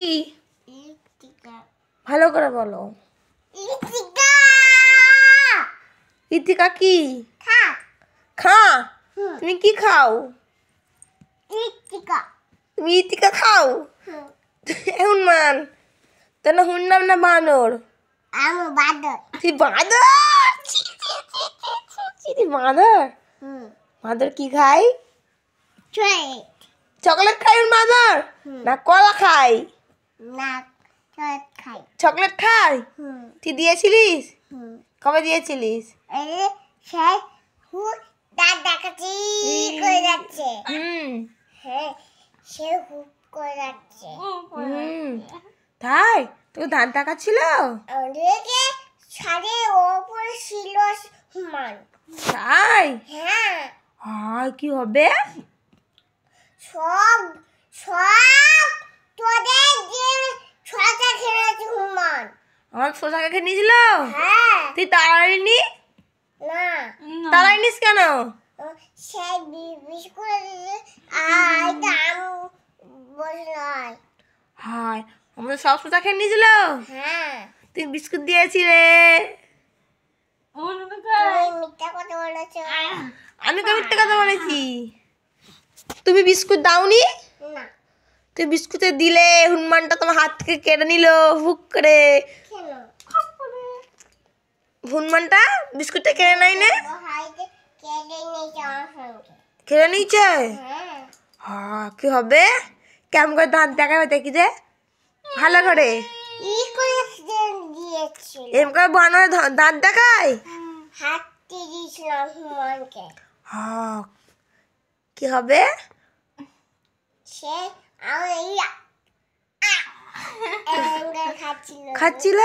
কি ভালো করে বলো। ইতিকা কি? খা। তুমি কি খাও? তুমি ইতিকা খাও? হুনমান তোর না হুন্নাম না বানর? তুই বাঁদর? তুই বাঁদর? বাঁদর কি খাই? চকলেট খাই বাঁদর না কলা খাই? চকলেট খাই। তুই দিয়েছিলিস? কবে দিয়েছিলিস? তাই তোকে দাঁত দেখাচ্ছিল? তাই আর কি হবে? সব সব তোদের যে ছটা খেলেছে হুমান আমার শশা খেয়ে নিয়েছিল। হ্যাঁ তুই তাড়াইনি? না তাড়াইনিস কেন? সেই বিস্কুট আইটা আম বসলাই হায় আমাদের সব শশা খেয়ে নিয়েছিল। হ্যাঁ তুই বিস্কুট দিয়েছিলে। তুমি মিথ্যা কথা বলেছো আমি তো মিথ্যে কথা বলেছি। তুমি বিস্কুট দাওনি? না তুই বিস্কুটে দিলে হনুমানটা তোমার হাত থেকে কেড়ে নিল হুক করে। কেন হনুমানটা বিস্কুটটা কেড়ে নাই না? হাইতে কেটে নিয়েছে আমার সঙ্গে কেড়ে নিয়েছে? হ্যাঁ হ্যাঁ কি হবে? কেমন করে দাঁত দেখাবে দেখি যে ভালো করে। ই করে দিয়েছিল এরকম করে বানরে দাঁত দেখায়? হাতটি দিয়েছিলাম হুমানকে হ্যাঁ কি হবে? সে খাচ্ছিল?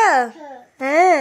হ্যাঁ